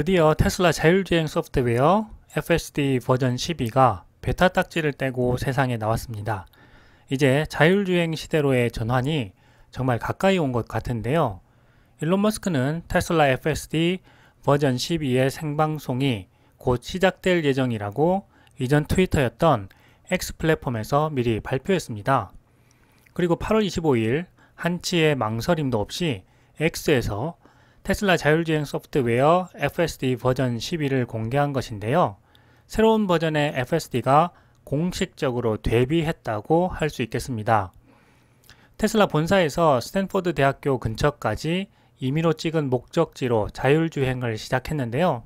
드디어 테슬라 자율주행 소프트웨어 FSD 버전 12가 베타 딱지를 떼고 세상에 나왔습니다. 이제 자율주행 시대로의 전환이 정말 가까이 온 것 같은데요. 일론 머스크는 테슬라 FSD 버전 12의 생방송이 곧 시작될 예정이라고 이전 트위터였던 X 플랫폼에서 미리 발표했습니다. 그리고 8월 25일 한치의 망설임도 없이 X에서 테슬라 자율주행 소프트웨어 FSD 버전 12를 공개한 것인데요. 새로운 버전의 FSD가 공식적으로 데뷔했다고 할 수 있겠습니다. 테슬라 본사에서 스탠포드 대학교 근처까지 임의로 찍은 목적지로 자율주행을 시작했는데요.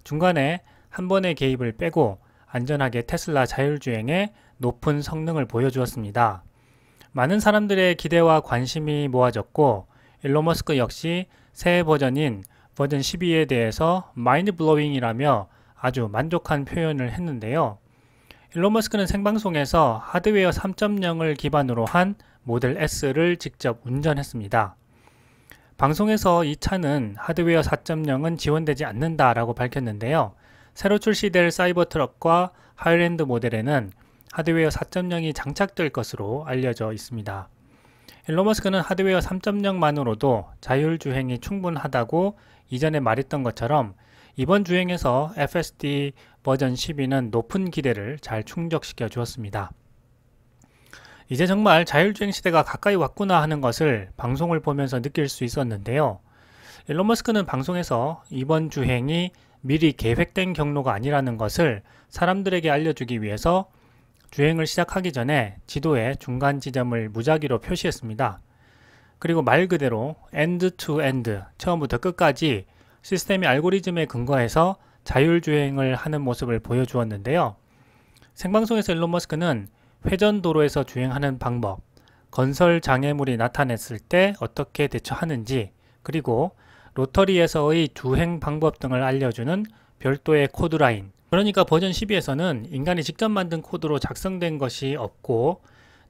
중간에 한 번의 개입을 빼고 안전하게 테슬라 자율주행의 높은 성능을 보여주었습니다. 많은 사람들의 기대와 관심이 모아졌고 일론 머스크 역시 새 버전인 버전 12에 대해서 마인드 블로잉이라며 아주 만족한 표현을 했는데요. 일론 머스크는 생방송에서 하드웨어 3.0을 기반으로 한 모델 S를 직접 운전했습니다. 방송에서 이 차는 하드웨어 4.0은 지원되지 않는다라고 밝혔는데요. 새로 출시될 사이버트럭과 하이랜드 모델에는 하드웨어 4.0이 장착될 것으로 알려져 있습니다. 일론 머스크는 하드웨어 3.0만으로도 자율주행이 충분하다고 이전에 말했던 것처럼 이번 주행에서 FSD 버전 12는 높은 기대를 잘 충족시켜 주었습니다. 이제 정말 자율주행 시대가 가까이 왔구나 하는 것을 방송을 보면서 느낄 수 있었는데요. 일론 머스크는 방송에서 이번 주행이 미리 계획된 경로가 아니라는 것을 사람들에게 알려주기 위해서 주행을 시작하기 전에 지도에 중간 지점을 무작위로 표시했습니다. 그리고 말 그대로 엔드 투 엔드, 처음부터 끝까지 시스템의 알고리즘에 근거해서 자율주행을 하는 모습을 보여주었는데요. 생방송에서 일론 머스크는 회전 도로에서 주행하는 방법, 건설 장애물이 나타났을 때 어떻게 대처하는지, 그리고 로터리에서의 주행 방법 등을 알려주는 별도의 코드라인, 그러니까 버전 12에서는 인간이 직접 만든 코드로 작성된 것이 없고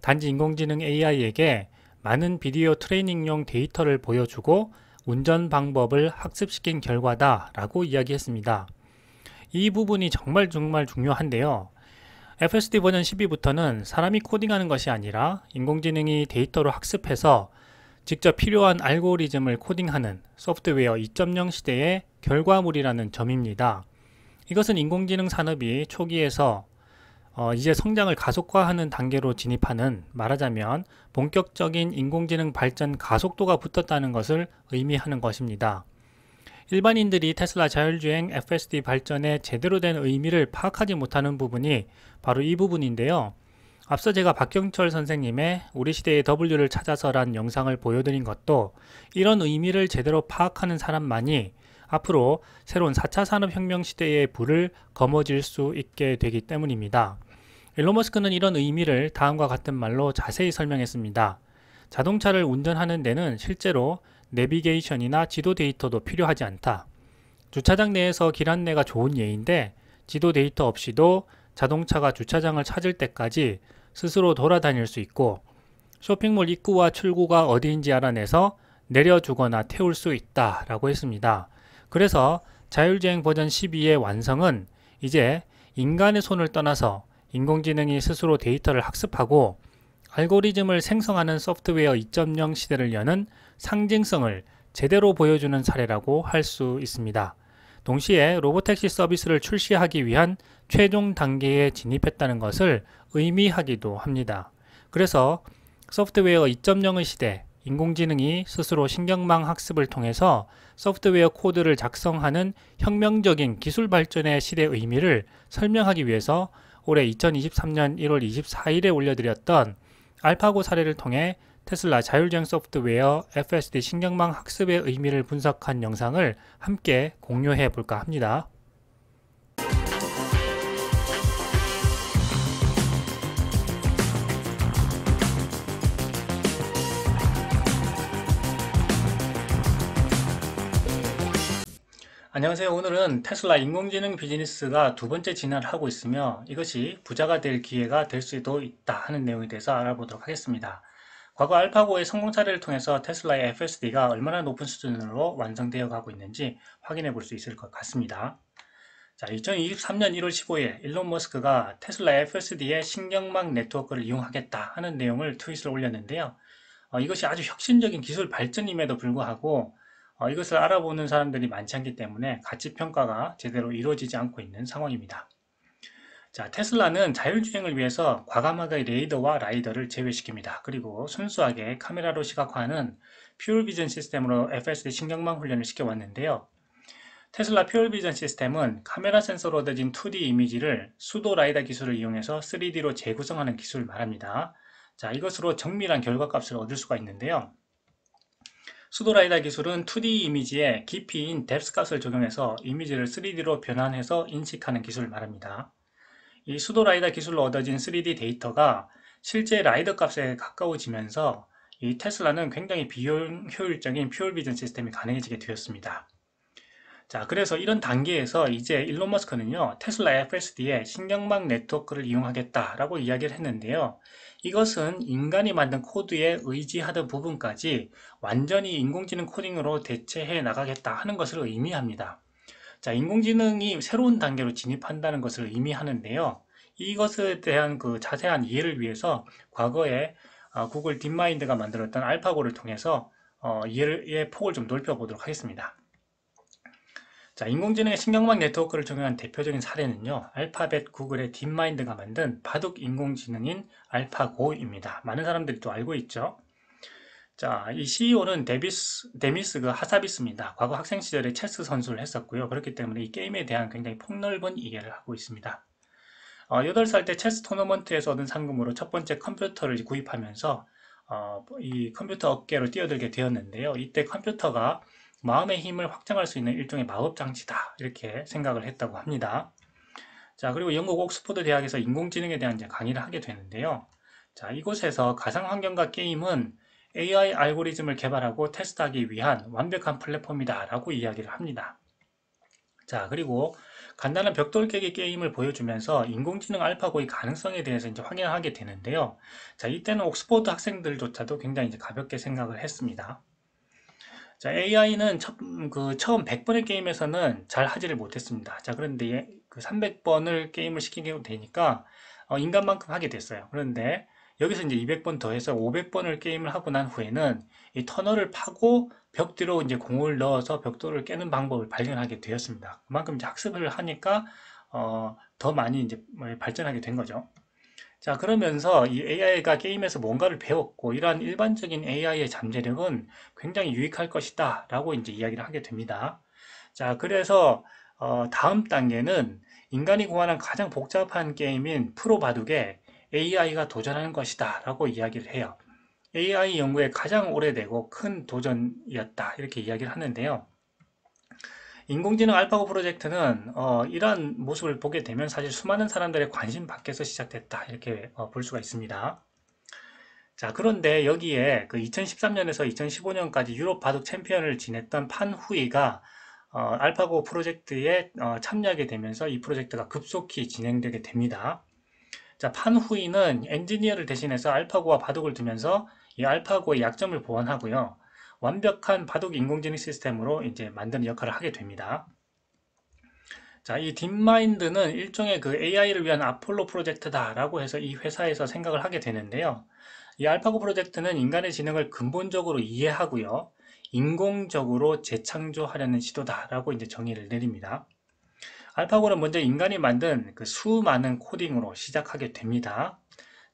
단지 인공지능 AI에게 많은 비디오 트레이닝용 데이터를 보여주고 운전 방법을 학습시킨 결과다 라고 이야기했습니다. 이 부분이 정말 중요한데요. FSD 버전 12부터는 사람이 코딩하는 것이 아니라 인공지능이 데이터로 학습해서 직접 필요한 알고리즘을 코딩하는 소프트웨어 2.0 시대의 결과물이라는 점입니다. 이것은 인공지능 산업이 초기에서 이제 성장을 가속화하는 단계로 진입하는, 말하자면 본격적인 인공지능 발전 가속도가 붙었다는 것을 의미하는 것입니다. 일반인들이 테슬라 자율주행 FSD 발전의 제대로 된 의미를 파악하지 못하는 부분이 바로 이 부분인데요. 앞서 제가 박경철 선생님의 우리 시대의 W를 찾아서란 영상을 보여드린 것도 이런 의미를 제대로 파악하는 사람만이 앞으로 새로운 4차 산업혁명 시대의 불을 거머쥘 수 있게 되기 때문입니다. 일론 머스크는 이런 의미를 다음과 같은 말로 자세히 설명했습니다. 자동차를 운전하는 데는 실제로 내비게이션이나 지도 데이터도 필요하지 않다. 주차장 내에서 길 안내가 좋은 예인데 지도 데이터 없이도 자동차가 주차장을 찾을 때까지 스스로 돌아다닐 수 있고 쇼핑몰 입구와 출구가 어디인지 알아내서 내려주거나 태울 수 있다 라고 했습니다. 그래서 자율주행 버전 12의 완성은 이제 인간의 손을 떠나서 인공지능이 스스로 데이터를 학습하고 알고리즘을 생성하는 소프트웨어 2.0 시대를 여는 상징성을 제대로 보여주는 사례라고 할 수 있습니다. 동시에 로보택시 서비스를 출시하기 위한 최종 단계에 진입했다는 것을 의미하기도 합니다. 그래서 소프트웨어 2.0의 시대, 인공지능이 스스로 신경망 학습을 통해서 소프트웨어 코드를 작성하는 혁명적인 기술 발전의 시대의 의미를 설명하기 위해서 올해 2023년 1월 24일에 올려드렸던 알파고 사례를 통해 테슬라 자율주행 소프트웨어 FSD 신경망 학습의 의미를 분석한 영상을 함께 공유해 볼까 합니다. 안녕하세요. 오늘은 테슬라 인공지능 비즈니스가 두 번째 진화를 하고 있으며 이것이 부자가 될 기회가 될 수도 있다 하는 내용에 대해서 알아보도록 하겠습니다. 과거 알파고의 성공 사례를 통해서 테슬라의 FSD가 얼마나 높은 수준으로 완성되어 가고 있는지 확인해 볼 수 있을 것 같습니다. 자, 2023년 1월 15일 일론 머스크가 테슬라 FSD의 신경망 네트워크를 이용하겠다 하는 내용을 트윗을 올렸는데요. 이것이 아주 혁신적인 기술 발전임에도 불구하고 이것을 알아보는 사람들이 많지 않기 때문에 가치 평가가 제대로 이루어지지 않고 있는 상황입니다. 자, 테슬라는 자율주행을 위해서 과감하게 레이더와 라이더를 제외시킵니다. 그리고 순수하게 카메라로 시각화하는 퓨어 비전 시스템으로 FSD 신경망 훈련을 시켜왔는데요. 테슬라 퓨어 비전 시스템은 카메라 센서로 얻어진 2D 이미지를 수도 라이다 기술을 이용해서 3D로 재구성하는 기술을 말합니다. 자, 이것으로 정밀한 결과값을 얻을 수가 있는데요. 수도 라이다 기술은 2D 이미지에 깊이인 뎁스 값을 적용해서 이미지를 3D로 변환해서 인식하는 기술을 말합니다. 이 수도 라이다 기술로 얻어진 3D 데이터가 실제 라이더 값에 가까워지면서 이 테슬라는 굉장히 비효율적인 퓨어 비전 시스템이 가능해지게 되었습니다. 자, 그래서 이런 단계에서 이제 일론 머스크는요, 테슬라 FSD에 신경망 네트워크를 이용하겠다라고 이야기를 했는데요. 이것은 인간이 만든 코드에 의지하던 부분까지 완전히 인공지능 코딩으로 대체해 나가겠다 하는 것을 의미합니다. 자, 인공지능이 새로운 단계로 진입한다는 것을 의미하는데요. 이것에 대한 그 자세한 이해를 위해서 과거에 구글 딥마인드가 만들었던 알파고를 통해서 이해의 폭을 좀 넓혀보도록 하겠습니다. 자, 인공지능의 신경망 네트워크를 적용한 대표적인 사례는요, 알파벳 구글의 딥마인드가 만든 바둑 인공지능인 알파고입니다. 많은 사람들이 또 알고 있죠. 자, 이 CEO는 데미스 그 하사비스입니다. 과거 학생 시절에 체스 선수를 했었고요. 그렇기 때문에 이 게임에 대한 굉장히 폭넓은 이해를 하고 있습니다. 8살 때 체스 토너먼트에서 얻은 상금으로 첫 번째 컴퓨터를 구입하면서 이 컴퓨터 업계로 뛰어들게 되었는데요. 이때 컴퓨터가 마음의 힘을 확장할 수 있는 일종의 마법장치다 이렇게 생각을 했다고 합니다. 자, 그리고 영국 옥스퍼드 대학에서 인공지능에 대한 이제 강의를 하게 되는데요. 자, 이곳에서 가상환경과 게임은 AI 알고리즘을 개발하고 테스트하기 위한 완벽한 플랫폼이다 라고 이야기를 합니다. 자, 그리고 간단한 벽돌 깨기 게임을 보여주면서 인공지능 알파고의 가능성에 대해서 이제 확인하게 되는데요. 자, 이때는 옥스퍼드 학생들조차도 굉장히 이제 가볍게 생각을 했습니다. 자, AI는 처음 100번의 게임에서는 잘 하지를 못했습니다. 자, 그런데 그 300번을 게임을 시키게 되니까 인간만큼 하게 됐어요. 그런데 여기서 이제 200번 더해서 500번을 게임을 하고 난 후에는 이 터널을 파고 벽 뒤로 이제 공을 넣어서 벽돌을 깨는 방법을 발견하게 되었습니다. 그만큼 이제 학습을 하니까 더 많이 이제 발전하게 된 거죠. 자, 그러면서 이 AI가 게임에서 뭔가를 배웠고 이러한 일반적인 AI의 잠재력은 굉장히 유익할 것이다 라고 이제 이야기를 하게 됩니다. 자, 그래서 다음 단계는 인간이 고안한 가장 복잡한 게임인 프로 바둑에 AI가 도전하는 것이다 라고 이야기를 해요. AI 연구에 가장 오래되고 큰 도전이었다 이렇게 이야기를 하는데요. 인공지능 알파고 프로젝트는 이러한 모습을 보게 되면 사실 수많은 사람들의 관심 밖에서 시작됐다 이렇게 볼 수가 있습니다. 자, 그런데 여기에 그 2013년에서 2015년까지 유럽 바둑 챔피언을 지냈던 판 후이가 알파고 프로젝트에 참여하게 되면서 이 프로젝트가 급속히 진행되게 됩니다. 자, 판 후이는 엔지니어를 대신해서 알파고와 바둑을 두면서 이 알파고의 약점을 보완하고요. 완벽한 바둑 인공지능 시스템으로 이제 만드는 역할을 하게 됩니다. 자, 이 딥마인드는 일종의 그 AI를 위한 아폴로 프로젝트다라고 해서 이 회사에서 생각을 하게 되는데요. 이 알파고 프로젝트는 인간의 지능을 근본적으로 이해하고요. 인공적으로 재창조하려는 시도다라고 이제 정의를 내립니다. 알파고는 먼저 인간이 만든 그 수많은 코딩으로 시작하게 됩니다.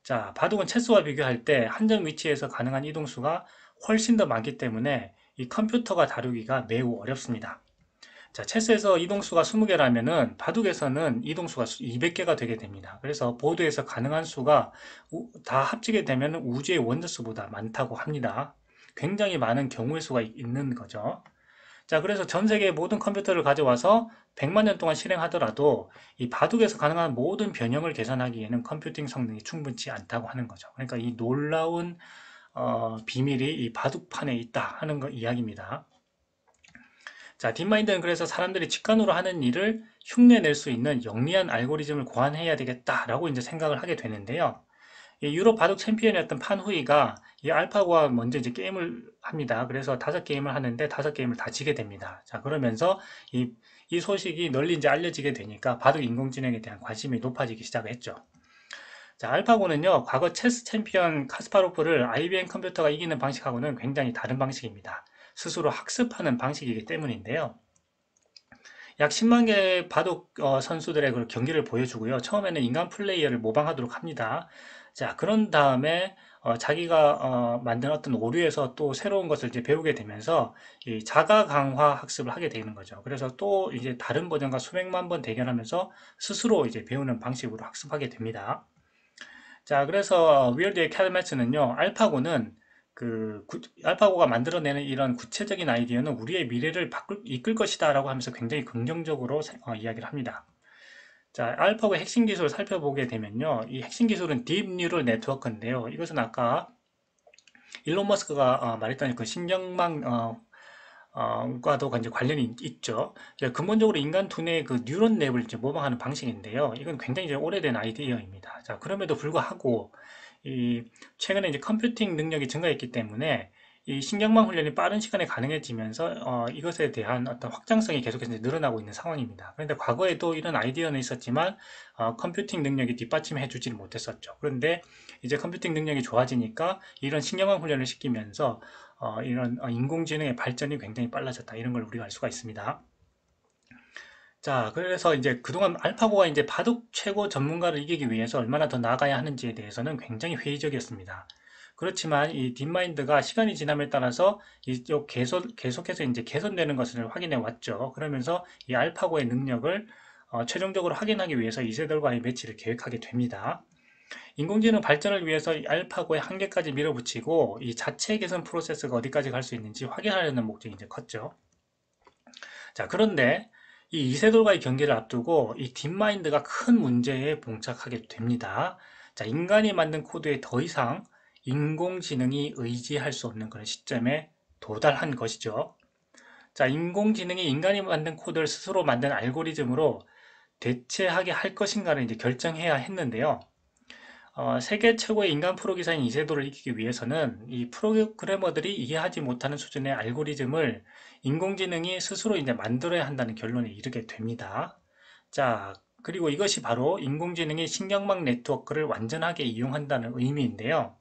자, 바둑은 체스와 비교할 때 한정 위치에서 가능한 이동수가 훨씬 더 많기 때문에 이 컴퓨터가 다루기가 매우 어렵습니다. 자, 체스에서 이동수가 20개라면은 바둑에서는 이동수가 200개가 되게 됩니다. 그래서 보드에서 가능한 수가 다 합치게 되면 우주의 원자수보다 많다고 합니다. 굉장히 많은 경우의 수가 있는 거죠. 자, 그래서 전 세계의 모든 컴퓨터를 가져와서 100만 년 동안 실행하더라도 이 바둑에서 가능한 모든 변형을 계산하기에는 컴퓨팅 성능이 충분치 않다고 하는 거죠. 그러니까 이 놀라운 비밀이 이 바둑판에 있다 하는 거 이야기입니다. 자, 딥마인드는 그래서 사람들이 직관으로 하는 일을 흉내낼 수 있는 영리한 알고리즘을 고안해야 되겠다라고 이제 생각을 하게 되는데요. 이 유럽 바둑 챔피언이었던 판후이가 이 알파고와 먼저 이제 게임을 합니다. 그래서 5게임을 하는데 5게임을 다 지게 됩니다. 자, 그러면서 이 소식이 널리 이제 알려지게 되니까 바둑 인공지능에 대한 관심이 높아지기 시작했죠. 자, 알파고는요, 과거 체스 챔피언 카스파로프를 IBM 컴퓨터가 이기는 방식하고는 굉장히 다른 방식입니다. 스스로 학습하는 방식이기 때문인데요. 약 10만 개의 바둑 선수들의 그 경기를 보여주고요. 처음에는 인간 플레이어를 모방하도록 합니다. 자, 그런 다음에 자기가 만든 어떤 오류에서 또 새로운 것을 이제 배우게 되면서 이 자가 강화 학습을 하게 되는 거죠. 그래서 또 이제 다른 버전과 수백만 번 대결하면서 스스로 이제 배우는 방식으로 학습하게 됩니다. 자, 그래서 위얼드의 캘메츠는요, 알파고가 만들어내는 이런 구체적인 아이디어는 우리의 미래를 이끌 것이다 라고 하면서 굉장히 긍정적으로 이야기를 합니다. 자, 알파고의 핵심 기술을 살펴보게 되면요, 이 핵심 기술은 딥 뉴럴 네트워크인데요. 이것은 아까 일론 머스크가 말했던 그 신경망 과도 이제 관련이 있죠. 근본적으로 인간 두뇌의 그 뉴런 랩을 이제 모방하는 방식인데요. 이건 굉장히 이제 오래된 아이디어입니다. 자, 그럼에도 불구하고 이 최근에 이제 컴퓨팅 능력이 증가했기 때문에 이 신경망 훈련이 빠른 시간에 가능해지면서 이것에 대한 어떤 확장성이 계속해서 이제 늘어나고 있는 상황입니다. 그런데 과거에도 이런 아이디어는 있었지만 컴퓨팅 능력이 뒷받침해 주지를 못했었죠. 그런데 이제 컴퓨팅 능력이 좋아지니까 이런 신경망 훈련을 시키면서 이런 인공지능의 발전이 굉장히 빨라졌다. 이런 걸 우리가 알 수가 있습니다. 자, 그래서 이제 그동안 알파고가 이제 바둑 최고 전문가를 이기기 위해서 얼마나 더 나아가야 하는지에 대해서는 굉장히 회의적이었습니다. 그렇지만 이 딥마인드가 시간이 지남에 따라서 이쪽 계속해서 이제 개선되는 것을 확인해 왔죠. 그러면서 이 알파고의 능력을 최종적으로 확인하기 위해서 이세돌과의 매치를 계획하게 됩니다. 인공지능 발전을 위해서 이 알파고의 한계까지 밀어붙이고 이 자체 개선 프로세스가 어디까지 갈 수 있는지 확인하려는 목적이 이제 컸죠. 자, 그런데 이 이세돌과의 경기를 앞두고 이 딥마인드가 큰 문제에 봉착하게 됩니다. 자, 인간이 만든 코드에 더 이상 인공지능이 의지할 수 없는 그런 시점에 도달한 것이죠. 자, 인공지능이 인간이 만든 코드를 스스로 만든 알고리즘으로 대체하게 할 것인가를 이제 결정해야 했는데요. 세계 최고의 인간 프로기사인 이세돌을 이기기 위해서는 이 프로그래머들이 이해하지 못하는 수준의 알고리즘을 인공지능이 스스로 이제 만들어야 한다는 결론에 이르게 됩니다. 자, 그리고 이것이 바로 인공지능이 신경망 네트워크를 완전하게 이용한다는 의미인데요.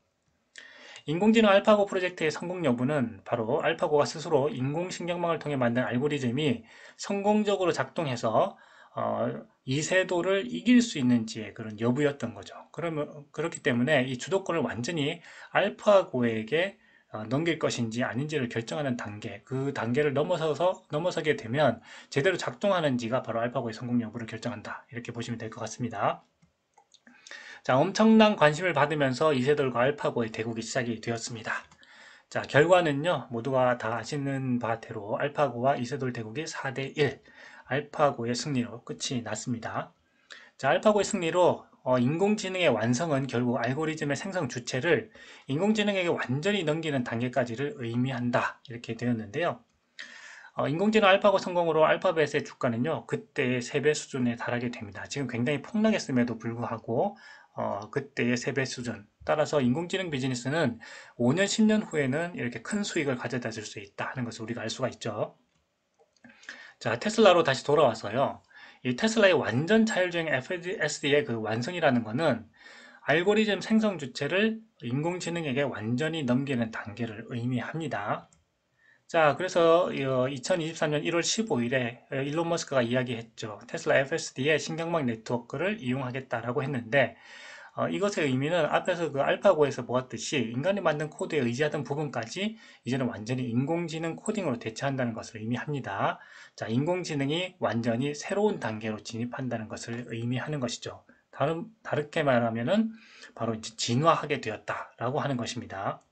인공지능 알파고 프로젝트의 성공 여부는 바로 알파고가 스스로 인공신경망을 통해 만든 알고리즘이 성공적으로 작동해서 이세돌을 이길 수 있는지의 그런 여부였던 거죠. 그렇기 때문에 이 주도권을 완전히 알파고에게 넘길 것인지 아닌지를 결정하는 단계, 그 단계를 넘어서게 되면 제대로 작동하는지가 바로 알파고의 성공 여부를 결정한다. 이렇게 보시면 될 것 같습니다. 자, 엄청난 관심을 받으면서 이세돌과 알파고의 대국이 시작이 되었습니다. 자, 결과는요, 모두가 다 아시는 바대로 알파고와 이세돌 대국이 4대1, 알파고의 승리로 끝이 났습니다. 자, 알파고의 승리로 인공지능의 완성은 결국 알고리즘의 생성 주체를 인공지능에게 완전히 넘기는 단계까지를 의미한다. 이렇게 되었는데요. 인공지능 알파고 성공으로 알파벳의 주가는요, 그때의 3배 수준에 달하게 됩니다. 지금 굉장히 폭락했음에도 불구하고, 그때의 3배 수준. 따라서 인공지능 비즈니스는 5년, 10년 후에는 이렇게 큰 수익을 가져다 줄 수 있다 하는 것을 우리가 알 수가 있죠. 자, 테슬라로 다시 돌아와서요. 이 테슬라의 완전 자율주행 FSD의 그 완성이라는 것은 알고리즘 생성 주체를 인공지능에게 완전히 넘기는 단계를 의미합니다. 자, 그래서 2023년 1월 15일에 일론 머스크가 이야기했죠. 테슬라 FSD의 신경망 네트워크를 이용하겠다라고 했는데 이것의 의미는 앞에서 그 알파고에서 보았듯이 인간이 만든 코드에 의지하던 부분까지 이제는 완전히 인공지능 코딩으로 대체한다는 것을 의미합니다. 자, 인공지능이 완전히 새로운 단계로 진입한다는 것을 의미하는 것이죠. 다르게 말하면은 바로 이제 진화하게 되었다라고 하는 것입니다.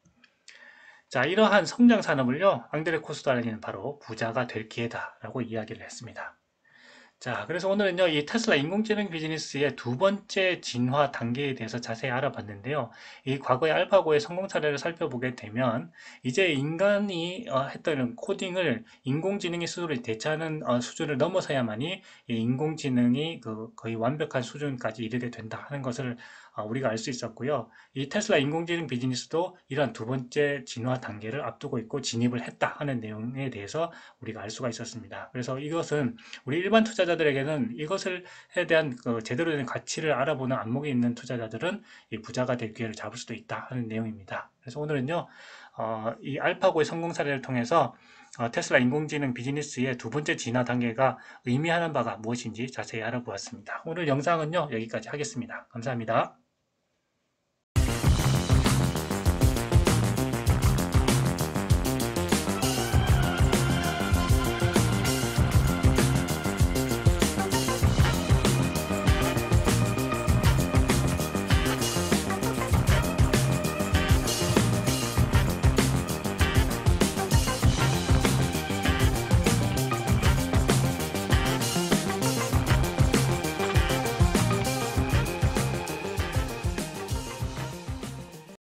자, 이러한 성장 산업을요, 앙드레 코스달리는 바로 부자가 될 기회다라고 이야기를 했습니다. 자, 그래서 오늘은요, 이 테슬라 인공지능 비즈니스의 두 번째 진화 단계에 대해서 자세히 알아봤는데요. 이 과거의 알파고의 성공 사례를 살펴보게 되면, 이제 인간이 했던 코딩을 인공지능이 스스로 대체하는 수준을 넘어서야만이 이 인공지능이 그 거의 완벽한 수준까지 이르게 된다 하는 것을 우리가 알 수 있었고요. 이 테슬라 인공지능 비즈니스도 이러한 두 번째 진화 단계를 앞두고 있고 진입을 했다 하는 내용에 대해서 우리가 알 수가 있었습니다. 그래서 이것은 우리 일반 투자자들에게는 이것을에 대한 제대로 된 가치를 알아보는 안목이 있는 투자자들은 이 부자가 될 기회를 잡을 수도 있다 하는 내용입니다. 그래서 오늘은요, 이 알파고의 성공 사례를 통해서 테슬라 인공지능 비즈니스의 두 번째 진화 단계가 의미하는 바가 무엇인지 자세히 알아보았습니다. 오늘 영상은요, 여기까지 하겠습니다. 감사합니다.